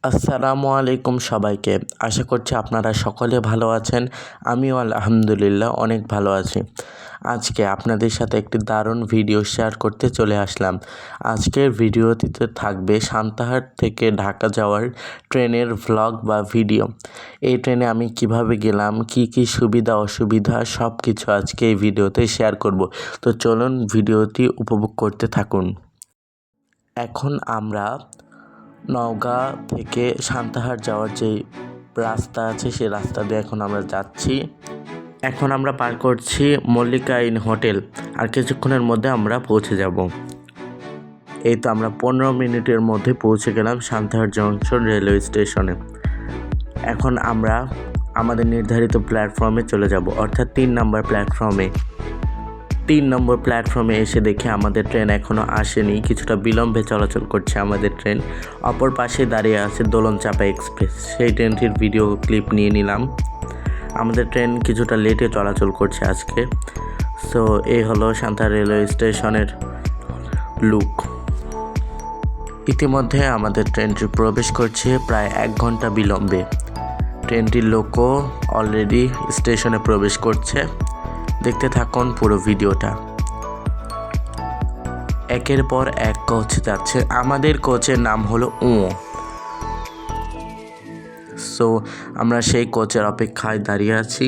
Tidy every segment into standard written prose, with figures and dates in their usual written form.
আসসালামু আলাইকুম সবাইকে। আশা করছি আপনারা সকলে ভালো আছেন। আমিও আলহামদুলিল্লাহ অনেক ভালো আছি। আজকে আপনাদের সাথে একটি দারুণ ভিডিও শেয়ার করতে চলে আসলাম। আজকের ভিডিওটিতে থাকবে সান্তাহার থেকে ঢাকা যাওয়ার ট্রেনের ভ্লগ বা ভিডিও। এই ট্রেনে আমি কিভাবে গেলাম, কি সুবিধা অসুবিধা সব কিছু আজকে এই ভিডিওতে শেয়ার করব। তো চলুন ভিডিওটি উপভোগ করতে থাকুন। এখন আমরা নওগাঁ থেকে সান্তাহার যাওয়ার যে রাস্তা আছে সেই রাস্তা দিয়ে এখন আমরা যাচ্ছি। এখন আমরা পার করছি মল্লিকা ইন হোটেল। আর কিছুক্ষণের মধ্যে আমরা পৌঁছে যাব। এই তো আমরা 15 মিনিটের মধ্যে পৌঁছে গেলাম সান্তাহার জংশন রেলওয়ে স্টেশনে। এখন আমরা আমাদের নির্ধারিত প্ল্যাটফর্মে চলে যাব, অর্থাৎ 3 নম্বর প্ল্যাটফর্মে। 3 নম্বর প্ল্যাটফর্মে এসে দেখে আমাদের ট্রেন এখনও আসেনি, কিছুটা বিলম্বে চলাচল করছে আমাদের ট্রেন। অপর পাশে দাঁড়িয়ে আছে দোলনচাঁপা এক্সপ্রেস, সেই ট্রেনটির ভিডিও ক্লিপ নিয়ে নিলাম। আমাদের ট্রেন কিছুটা লেটে চলাচল করছে আজকে। সো এই হলো সান্তাহার রেলওয়ে স্টেশনের লুক। ইতিমধ্যে আমাদের ট্রেনটি প্রবেশ করছে প্রায় 1 ঘন্টা বিলম্বে। ট্রেনটির লোকও অলরেডি স্টেশনে প্রবেশ করছে। দেখতে থাকুন পুরো ভিডিওটা। একের পর এক কোচ যাচ্ছে। আমাদের কোচের নাম হলো সো আমরা সেই কোচের অপেক্ষায় দাঁড়িয়ে আছি।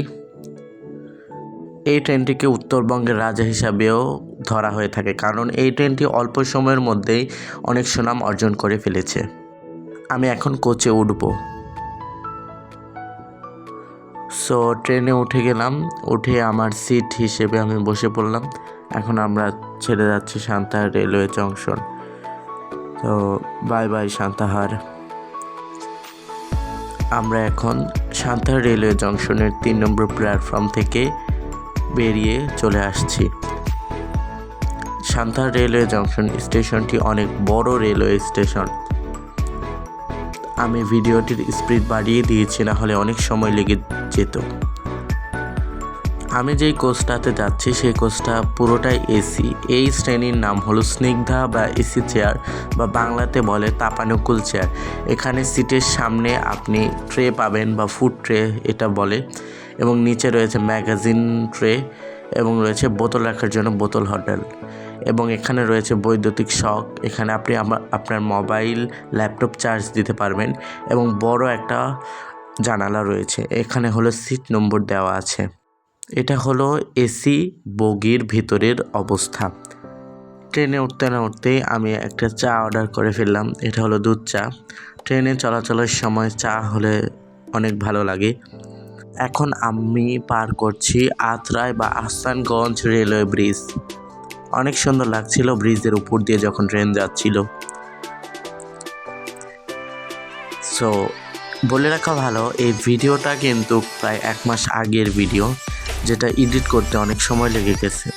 এই ট্রেনটিকে উত্তরবঙ্গের রাজা হিসাবেও ধরা হয়ে থাকে, কারণ এই ট্রেনটি অল্প সময়ের মধ্যেই অনেক সুনাম অর্জন করে ফেলেছে। আমি এখন কোচে উঠব। সো ট্রেনে উঠে গেলাম। উঠে আমার সিট হিসেবে আমি বসে পড়লাম। এখন আমরা ছেড়ে যাচ্ছি সান্তাহার রেলওয়ে জংশন। তো বাই বাই সান্তাহার। আমরা এখন সান্তাহার রেলওয়ে জংশনের 3 নম্বর প্ল্যাটফর্ম থেকে বেরিয়ে চলে আসছি। সান্তাহার রেলওয়ে জংশন স্টেশনটি অনেক বড় রেলওয়ে স্টেশন। আমি ভিডিওটির স্পিড বাড়িয়ে দিয়েছি, না হলে অনেক সময় লেগে যেত। আমি যেই কোচটাতে যাচ্ছি সেই কোচটা পুরোটাই এসি। এই শ্রেণীর নাম হলো স্নিগ্ধা বা এসি চেয়ার, বা বাংলাতে বলে তাপানুকুল চেয়ার। এখানে সিটের সামনে আপনি ট্রে পাবেন, বা ফুড ট্রে এটা বলে, এবং নিচে রয়েছে ম্যাগাজিন ট্রে, এবং রয়েছে বোতল রাখার জন্য বোতল হোল্ডার, এবং এখানে রয়েছে বৈদ্যুতিক শক। এখানে আপনি আপনার মোবাইল ল্যাপটপ চার্জ দিতে পারবেন, এবং বড় একটা জানালা রয়েছে। এখানে হলো সিট নম্বর দেওয়া আছে। এটা হলো এসি বগির ভিতরের অবস্থা। ট্রেনে উঠতে না উঠতেই আমি একটা চা অর্ডার করে ফেললাম। এটা হলো দুধ চা। ট্রেনে চলাচলের সময় চা হলে অনেক ভালো লাগে। এখন আমি পার করছি আত্রাই বা আহসানগঞ্জ রেলওয়ে ব্রিজ। অনেক সুন্দর লাগছিল ব্রিজের উপর দিয়ে যখন ট্রেন যাচ্ছিল। সো বলে রাখা ভালো, এই ভিডিওটা কিন্তু প্রায় 1 মাস আগের ভিডিও, যেটা এডিট করতে অনেক সময় লেগে গেছে।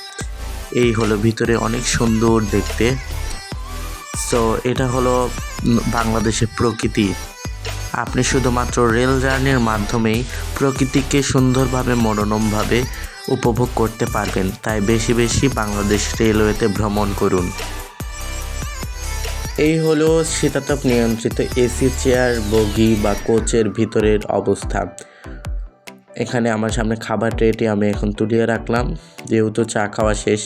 এই হলো ভিতরে অনেক সুন্দর দেখতে। সো এটা হলো বাংলাদেশের প্রকৃতি। আপনি শুধুমাত্র রেল জার্নির মাধ্যমেই প্রকৃতিকে সুন্দরভাবে মনোরমভাবে উপভোগ করতে পারবেন। তাই বেশি বেশি বাংলাদেশ রেলওয়েতে ভ্রমণ করুন। এই হলো শীতাতপ নিয়ন্ত্রিত এসি চেয়ার বগি বা কোচের ভিতরের অবস্থা। এখানে আমার সামনে খাবার ট্রেটি আমি এখন তুলিয়ে রাখলাম, যেহেতু চা খাওয়া শেষ,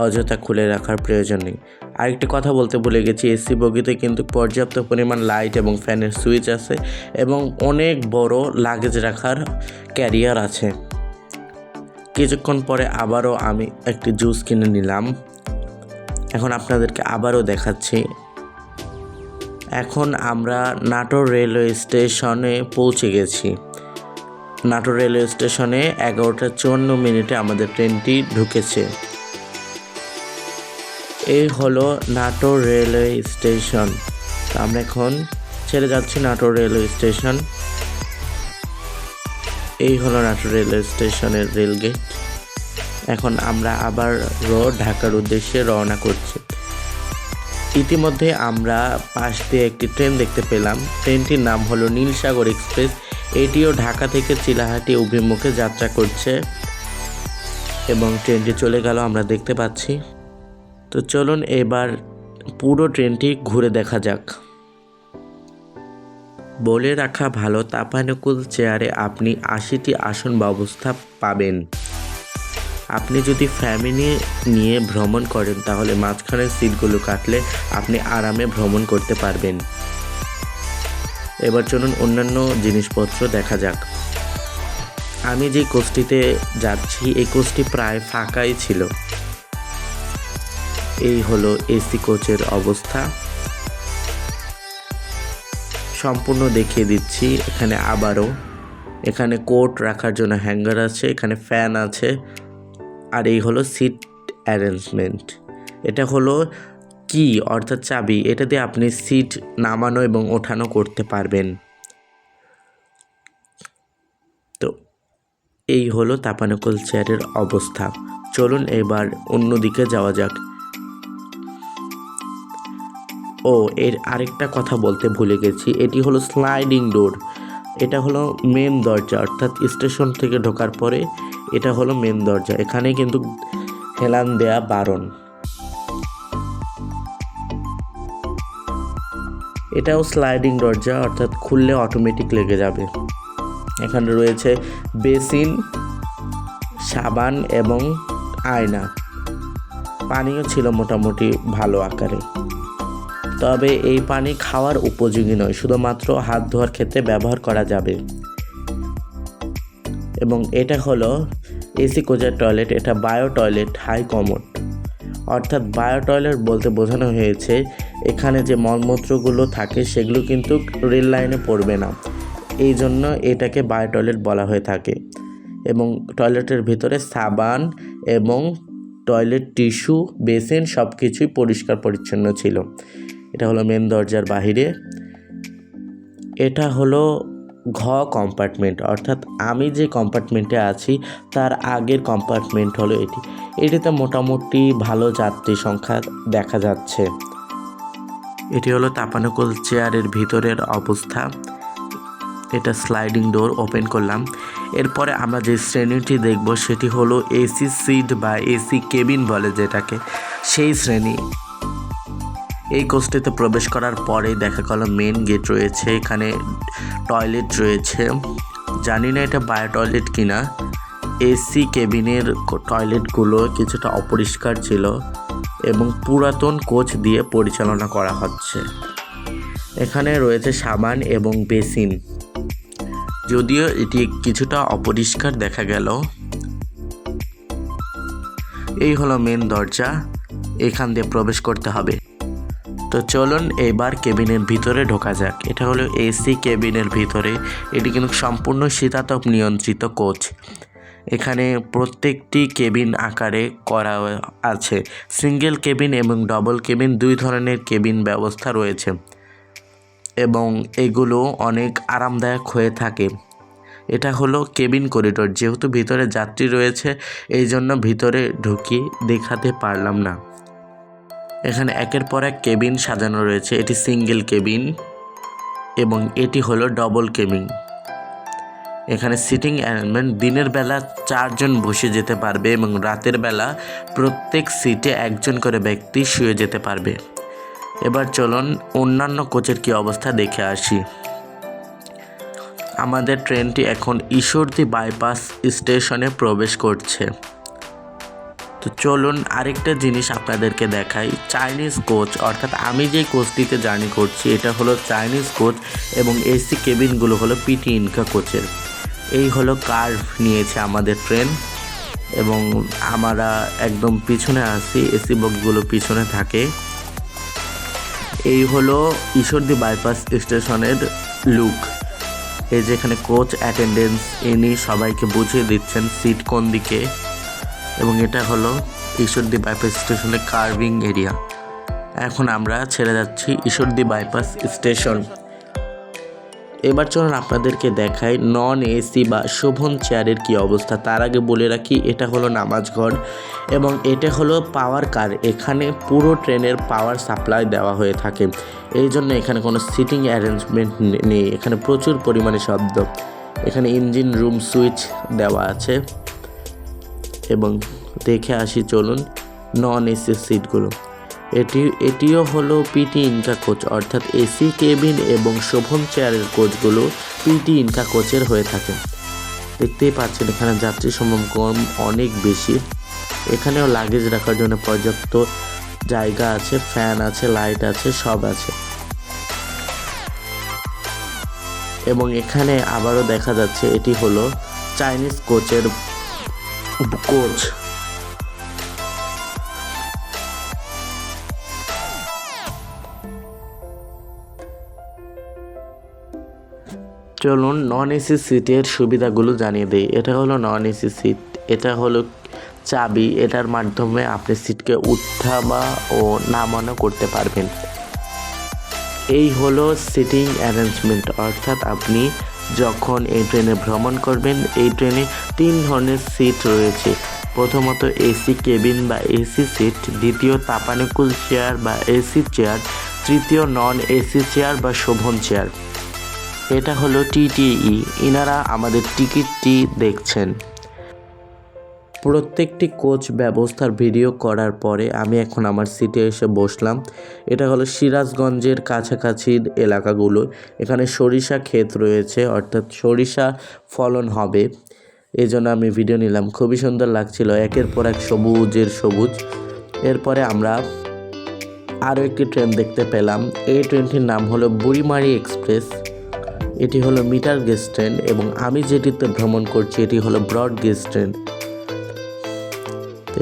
অযথা খুলে রাখার প্রয়োজন নেই। আরেকটি কথা বলতে ভুলে গেছি, এসি বগিতে কিন্তু পর্যাপ্ত পরিমাণ লাইট এবং ফ্যানের সুইচ আছে, এবং অনেক বড় লাগেজ রাখার ক্যারিয়ার আছে। কিছুক্ষণ পরে আবারও আমি একটি জুস কিনে নিলাম। এখন আপনাদেরকে আবারও দেখাচ্ছি। এখন আমরা নাটোর রেলওয়ে স্টেশনে পৌঁছে গেছি। নাটোর রেলওয়ে স্টেশনে 11:54 আমাদের ট্রেনটি ঢুকেছে। এই হলো নাটোর রেলওয়ে স্টেশন। আমরা এখন ছেড়ে যাচ্ছি নাটোর রেলওয়ে স্টেশন। এই হলো নাটোর রেলওয়ে স্টেশনের রেলগেট। এখন আমরা আবারও ঢাকার উদ্দেশ্যে রওনা করছি। ইতিমধ্যে আমরা পাশ দিয়ে একটি ট্রেন দেখতে পেলাম। ট্রেনটির নাম হলো নীলসাগর এক্সপ্রেস। এটিও ঢাকা থেকে চিলাহাটি অভিমুখে যাত্রা করছে, এবং ট্রেনটি চলে গেল আমরা দেখতে পাচ্ছি। তো চলুন এবার পুরো ট্রেনটি ঘুরে দেখা যাক। বলে রাখা ভালো, তাপানুকুল চেয়ারে আপনি ৮০টি আসন ব্যবস্থা পাবেন। আপনি যদি ফ্যামিলি নিয়ে ভ্রমণ করেন তাহলে মাঝখানের সিটগুলো কাটলে আপনি আরামে ভ্রমণ করতে পারবেন। এবার চলুন অন্যান্য জিনিসপত্র দেখা যাক। আমি যে কোচটিতে যাচ্ছি এই কোচটি প্রায় ফাঁকাই ছিল। এই হলো এসি কোচের অবস্থা, সম্পূর্ণ দেখিয়ে দিচ্ছি। এখানে কোট রাখার জন্য হ্যাঙ্গার আছে, এখানে ফ্যান আছে, আর এই হলো সিট অ্যারেঞ্জমেন্ট। এটা হলো কি অর্থাৎ চাবি, এটা দিয়ে আপনি সিট নামানো এবং ওঠানো করতে পারবেন। তো এই হলো তাপানুকুল চেয়ারের অবস্থা। চলুন এবার অন্যদিকে যাওয়া যাক। এর আরেকটা কথা বলতে ভুলে গেছি, এটি হলো স্লাইডিং ডোর। এটা হলো মেন দরজা, অর্থাৎ স্টেশন থেকে ঢোকার পরে এটা হলো মেন দরজা। এখানে কিন্তু হেলান দেয়া বারণ। এটাও স্লাইডিং দরজা, অর্থাৎ খুললে অটোমেটিক লেগে যাবে। এখানে রয়েছে বেসিন, সাবান এবং আয়না। পানিও ছিল মোটামুটি ভালো আকারে, তবে এই পানি খাওয়ার উপযোগী নয়, শুধুমাত্র হাত ধোয়ার ক্ষেত্রে ব্যবহার করা যাবে। এবং এটা হলো এসি কোচের টয়লেট। এটা বায়ো টয়লেট হাই কমোড, অর্থাৎ বায়ো টয়লেট বলতে বোঝানো হয়েছে এখানে যে মলমূত্রগুলো থাকে সেগুলো কিন্তু রেল লাইনে পড়বে না, এই জন্য এটাকে বায়ো টয়লেট বলা হয়ে থাকে। এবং টয়লেটের ভিতরে সাবান এবং টয়লেট টিস্যু, বেসিন সব কিছুই পরিষ্কার পরিচ্ছন্ন ছিল। এটা হলো মেন দরজার বাহিরে। এটা হলো ঘ কম্পার্টমেন্ট, অর্থাৎ আমি যে কম্পার্টমেন্টে আছি তার আগের কম্পার্টমেন্ট হলো এটিতে মোটামুটি ভালো যাত্রী সংখ্যা দেখা যাচ্ছে। এটি হলো তাপানুকুল চেয়ারের ভিতরের অবস্থা। এটা স্লাইডিং ডোর, ওপেন করলাম। এরপরে আমরা যে শ্রেণীটি দেখব সেটি হলো এসি সিট বা এসি কেবিন বলে যেটাকে, সেই শ্রেণী। এই কোচটিতে প্রবেশ করার পরেই দেখা গেল মেন গেট রয়েছে, এখানে টয়লেট রয়েছে। জানি না এটা বায়ো টয়লেট কিনা। এসি কেবিনের টয়লেটগুলো কিছুটা অপরিষ্কার ছিল এবং পুরাতন কোচ দিয়ে পরিচালনা করা হচ্ছে। এখানে রয়েছে সাবান এবং বেসিন, যদিও এটি কিছুটা অপরিষ্কার দেখা গেল। এই হলো মেন দরজা, এখান দিয়ে প্রবেশ করতে হবে। তো চলুন এবার কেবিনের ভিতরে ঢোকা যাক। এটা হলো এসি কেবিনের ভিতরে। এটি কিন্তু সম্পূর্ণ শীতাতপ নিয়ন্ত্রিত কোচ। এখানে প্রত্যেকটি কেবিন আকারে করা আছে। সিঙ্গেল কেবিন এবং ডবল কেবিন, দুই ধরনের কেবিন ব্যবস্থা রয়েছে এবং এগুলো অনেক আরামদায়ক হয়ে থাকে। এটা হলো কেবিন করিডোর, যেহেতু ভিতরে যাত্রী রয়েছে এই জন্য ভিতরে ঢুকি দেখাতে পারলাম না। এখানে একের পর এক কেবিন সাজানো রয়েছে। এটি সিঙ্গেল কেবিন এবং এটি হলো ডবল কেবিন। এখানে সিটিং অ্যারেঞ্জমেন্ট, দিনের বেলা 4 জন বসে যেতে পারবে এবং রাতের বেলা প্রত্যেক সিটে 1 জন করে ব্যক্তি শুয়ে যেতে পারবে। এবার চলুন অন্যান্য কোচের কী অবস্থা দেখে আসি। আমাদের ট্রেনটি এখন ঈশ্বরদী বাইপাস স্টেশনে প্রবেশ করছে। তো চলুন আরেকটা জিনিস আপনাদেরকে দেখাই। চাইনিজ কোচ, অর্থাৎ আমি যে কোচটিতে জার্নি করছি এটা হলো চাইনিজ কোচ এবং এসি কেবিনগুলো হলো পিটি ইনকা কোচের। এই হলো কার্ভ নিয়েছে আমাদের ট্রেন এবং আমরা একদম পিছনে আছি, এসি বক্সগুলো পিছনে থাকে। এই হলো ঈশ্বরদী বাইপাস স্টেশনের লুক। এই যেখানে কোচ অ্যাটেন্ডেন্স ইনি সবাইকে বুঝিয়ে দিচ্ছেন সিট কোন দিকে, এবং এটা হলো ঈশ্বরদী বাইপাস স্টেশনের কার্ভিং এরিয়া। এখন আমরা ছেড়ে যাচ্ছি ঈশ্বরদী বাইপাস স্টেশন। এবার চলুন আপনাদেরকে দেখাই নন এসি বা শোভন চেয়ারের কি অবস্থা। তার আগে বলে রাখি এটা হলো নামাজ ঘর এবং এটা হলো পাওয়ার কার। এখানে পুরো ট্রেনের পাওয়ার সাপ্লাই দেওয়া হয়ে থাকে, এই জন্য এখানে কোনো সিটিং অ্যারেঞ্জমেন্ট নেই। এখানে প্রচুর পরিমাণে শব্দ। এখানে ইঞ্জিন রুম সুইচ দেওয়া আছে এবং দেখে আসি চলুন নন এসি সিটগুলো। এটিও হলো পিটি ইনকা কোচ, অর্থাৎ এসি কেবিন এবং শোভন চেয়ারের কোচগুলো পিটি ইনকা কোচের হয়ে থাকে। দেখতেই পাচ্ছেন এখানে যাত্রী সমাগম অনেক বেশি। এখানেও লাগেজ রাখার জন্য পর্যাপ্ত জায়গা আছে, ফ্যান আছে, লাইট আছে, সব আছে। এবং এখানে আবারও দেখা যাচ্ছে এটি হলো চাইনিজ কোচের কোচ। চলুন নন এসি সিটের সুবিধাগুলো জানিয়ে দিই। এটা হলো নন এসি সিট, এটা হলো চাবি, এটার মাধ্যমে আপনি সিটকে উঠা ও নামানো করতে পারবেন। এই হলো সিটিং অ্যারেঞ্জমেন্ট, অর্থাৎ আপনি যখন এই ট্রেনে ভ্রমণ করবেন, এই ট্রেনে 3 ধরনের সিট রয়েছে। প্রথমত এসি কেবিন বা এসি সিট, দ্বিতীয় তাপানুকূল চেয়ার বা এসি চেয়ার, তৃতীয় নন এসি চেয়ার বা শোভন চেয়ার। এটা হলো টিটিই, ইনারা আমাদের টিকিটটি দেখছেন। প্রত্যেকটি কোচ ব্যবস্থার ভিডিও করার পরে আমি এখন আমার সিটে এসে বসলাম। এটা হলো সিরাজগঞ্জের কাছাকাছির এলাকাগুলো। এখানে সরিষা ক্ষেত রয়েছে, অর্থাৎ সরিষা ফলন হবে, এই জন্য আমি ভিডিও নিলাম। খুবই সুন্দর লাগছিল, একের পর এক সবুজের সবুজ। এরপরে আমরা আরও একটি ট্রেন দেখতে পেলাম। এই ট্রেনটির নাম হলো বুড়িমারি এক্সপ্রেস। এটি হলো মিটার গেজ ট্রেন এবং আমি যেটিতে ভ্রমণ করছি এটি হলো ব্রড গেজ ট্রেন।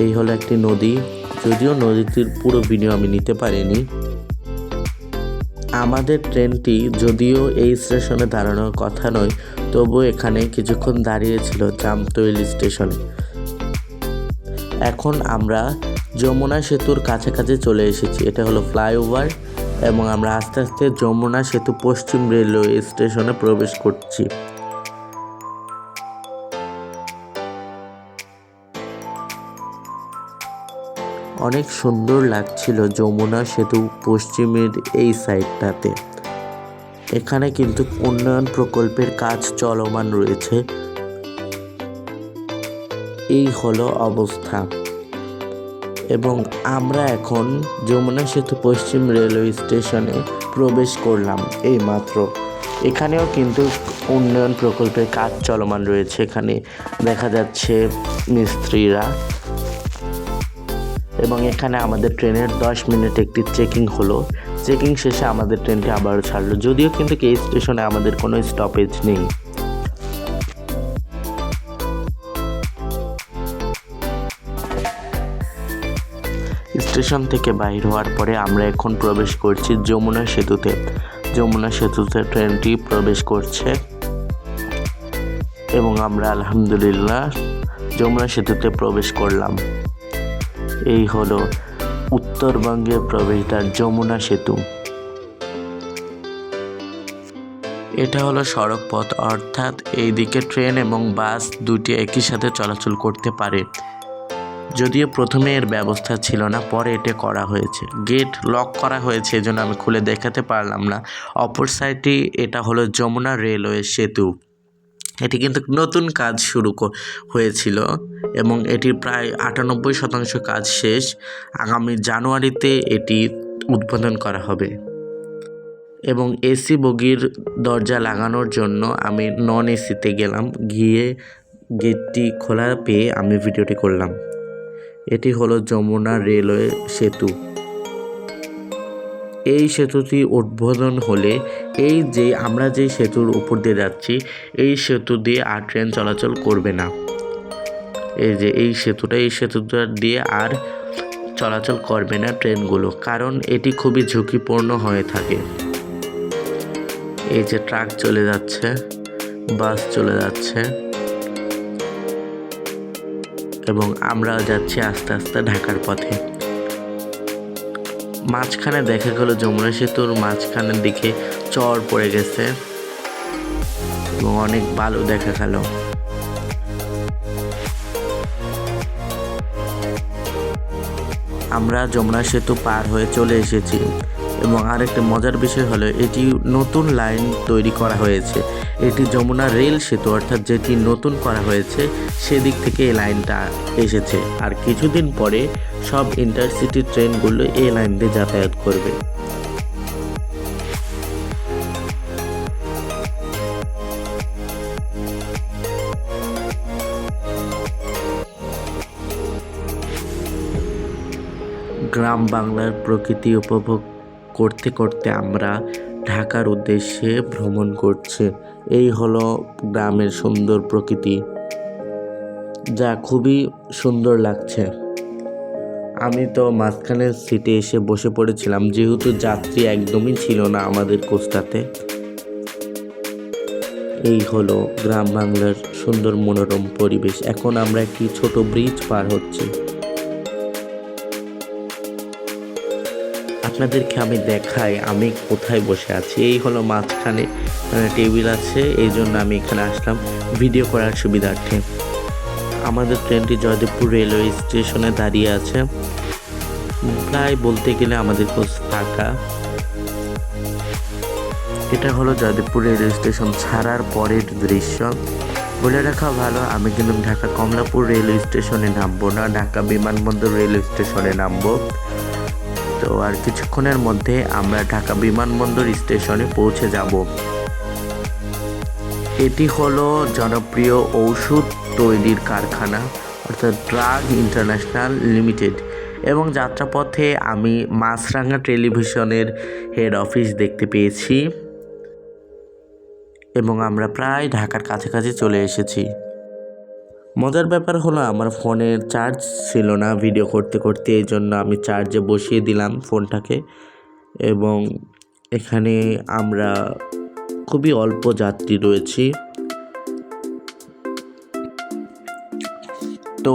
এই হলো একটি নদী, যদিও নদীটির পুরো ভিডিও আমি নিতে পারিনি। আমাদের ট্রেনটি যদিও এই স্টেশনে দাঁড়ানোর কথা নয়, তবুও এখানে কিছুক্ষণ দাঁড়িয়েছিল জামতৈল স্টেশনে। এখন আমরা যমুনা সেতুর কাছাকাছি চলে এসেছি। এটা হলো ফ্লাইওভার এবং আমরা আস্তে আস্তে যমুনা সেতু পশ্চিম রেলওয়ে স্টেশনে প্রবেশ করছি। অনেক সুন্দর লাগছিল যমুনা সেতু পশ্চিমের এই সাইডটাতে। এখানে কিন্তু উন্নয়ন প্রকল্পের কাজ চলমান রয়েছে। এই হলো অবস্থা। এবং আমরা এখন যমুনা সেতু পশ্চিম রেলওয়ে স্টেশনে প্রবেশ করলাম এই মাত্র। এখানেও কিন্তু উন্নয়ন প্রকল্পের কাজ চলমান রয়েছে। এখানে দেখা যাচ্ছে মিস্ত্রিরা। এবং এখানে আমাদের ট্রেনের 10 মিনিট একটি চেকিং হলো। চেকিং শেষে আমাদের ট্রেনটি আবারও ছাড়লো, যদিও কিন্তু এই স্টেশনে আমাদের কোনো স্টপেজ নেই। স্টেশন থেকে বাইর হওয়ার পরে আমরা এখন প্রবেশ করছি যমুনা সেতুতে। যমুনা সেতুতে ট্রেনটি প্রবেশ করছে এবং আমরা আলহামদুলিল্লাহ যমুনা সেতুতে প্রবেশ করলাম। এই হলো উত্তরবঙ্গের প্রবেশদ্বার যমুনা সেতু। এটা হলো সড়ক পথ, অর্থাৎ এই দিকে ট্রেন এবং বাস দুটি একই সাথে চলাচল করতে পারে। যদিও প্রথমে এর ব্যবস্থা ছিল না, পরে এটা করা হয়েছে। গেট লক করা হয়েছে, এজন্য আমি খুলে দেখাতে পারলাম না। অপর সাইডে এটা হলো যমুনা রেলওয়ে সেতু। এটি কিন্তু নতুন কাজ শুরু হয়েছিল এবং এটির প্রায় 98% কাজ শেষ। আগামী জানুয়ারিতে এটি উদ্বোধন করা হবে। এবং এসি বগির দরজা লাগানোর জন্য আমি নন এসিতে গেলাম, গিয়ে গেটটি খোলা পেয়ে আমি ভিডিওটি করলাম। এটি হলো যমুনা রেলওয়ে সেতু। এই সেতুটি উদ্বোধন হলে আমরা যে সেতুর উপর দিয়ে যাচ্ছি, এই সেতু দিয়ে আর ট্রেন চলাচল করবে না। এই সেতুটা দিয়ে আর চলাচল করবে না ট্রেনগুলো, কারণ এটি খুবই ঝুঁকিপূর্ণ হয়ে থাকে। এই যে ট্রাক চলে যাচ্ছে, বাস চলে যাচ্ছে এবং আমরা যাচ্ছি আস্তে আস্তে ঢাকার পথে। মাঝখানে দেখা গেল যমুনা সেতুর মাঝখানের দিকে চর পড়ে গেছে এবং অনেক বালু দেখা গেল। আমরা যমুনা সেতু পার হয়ে চলে এসেছি। এবং আরেকটি মজার বিষয় হলো এটি নতুন লাইন তৈরি করা হয়েছে। এটি যমুনা রেল সেতু অর্থাৎ যেটি নতুন করা হয়েছে সেদিক থেকে এই লাইনটা এসেছে। আর কিছুদিন পরে সব ইন্টারসিটি ট্রেনগুলো এই লাইন দিয়ে যাতায়াত করবে। গ্রাম বাংলার প্রকৃতি উপভোগ করতে করতে আমরা ঢাকার উদ্দেশ্যে ভ্রমণ করছি। এই হলো গ্রামের সুন্দর প্রকৃতি, যা খুবই সুন্দর লাগছে। আমি তো মাঝখানের সিটে এসে বসে পড়েছিলাম, যেহেতু যাত্রী একদমই ছিল না আমাদের কোচটাতে। এই হলো গ্রাম বাংলার সুন্দর মনোরম পরিবেশ। এখন আমরা একটি ছোট ব্রিজ পার হচ্ছি। আপনাদেরকে আমি দেখাই আমি কোথায় বসে আছি। এই হলো মাঝখানে টেবিল আছে, এই জন্য আমি এখানে আসলাম ভিডিও করার সুবিধার্থে। আমাদের ট্রেনটি জয়দেবপুর রেলওয়ে স্টেশনে দাঁড়িয়ে আছে। প্রায় বলতে গেলে আমাদের কোচ ফাঁকা। এটা হলো জয়দেবপুর রেলওয়ে স্টেশন ছাড়ার পরের দৃশ্য। বলে রাখা ভালো, আমি কিন্তু ঢাকা কমলাপুর রেলওয়ে স্টেশনে নামবো না, ঢাকা বিমানবন্দর রেলওয়ে স্টেশনে নামবো। তো আর কিছুক্ষণের মধ্যে আমরা ঢাকা বিমানবন্দর স্টেশনে পৌঁছে যাব। এটি হলো জনপ্রিয় ঔষধ তৈরির কারখানা অর্থাৎ ড্রাগ ইন্টারন্যাশনাল লিমিটেড। এবং যাত্রাপথে আমি মাছরাঙা টেলিভিশনের হেড অফিস দেখতে পেয়েছি এবং আমরা প্রায় ঢাকার কাছাকাছি চলে এসেছি। মজার ব্যাপার হলো আমার ফোনের চার্জ ছিল না ভিডিও করতে করতে, এই জন্য আমি চার্জে বসিয়ে দিলাম ফোনটাকে। এবং এখানে আমরা খুবই অল্প যাত্রী রয়েছি। তো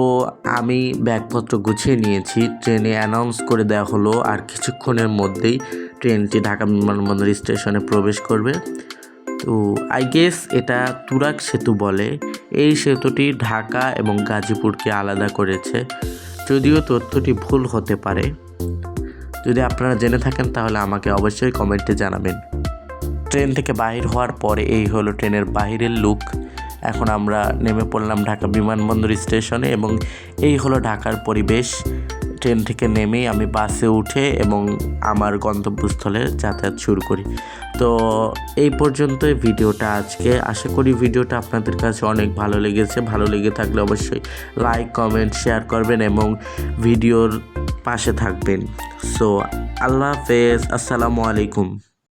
আমি ব্যাগপত্র গুছিয়ে নিয়েছি। ট্রেনে অ্যানাউন্স করে দেওয়া হলো আর কিছুক্ষণের মধ্যেই ট্রেনটি ঢাকা বিমানবন্দর স্টেশনে প্রবেশ করবে। তো আই গেস এটা তুরাগ সেতু বলে। এই সেতুটি ঢাকা এবং গাজীপুরকে আলাদা করেছে, যদিও তথ্যটি ভুল হতে পারে। যদি আপনারা জেনে থাকেন তাহলে আমাকে অবশ্যই কমেন্টে জানাবেন। ট্রেন থেকে বাহির হওয়ার পরে এই হলো ট্রেনের বাহিরের লুক। এখন আমরা নেমে পড়লাম ঢাকা বিমানবন্দর স্টেশনে এবং এই হলো ঢাকার পরিবেশ। ট্রেন থেকে নেমেই আমি বাসে উঠে এবং আমার গন্তব্যস্থলে যাতায়াত শুরু করি। তো এই পর্যন্তই ভিডিওটা আজকে। আশা করি ভিডিওটা আপনাদের কাছে অনেক ভালো লেগেছে। ভালো লেগে থাকলে অবশ্যই লাইক, কমেন্ট, শেয়ার করবেন এবং ভিডিওর পাশে থাকবেন। সো আল্লাহ হাফেজ, আসসালামু আলাইকুম।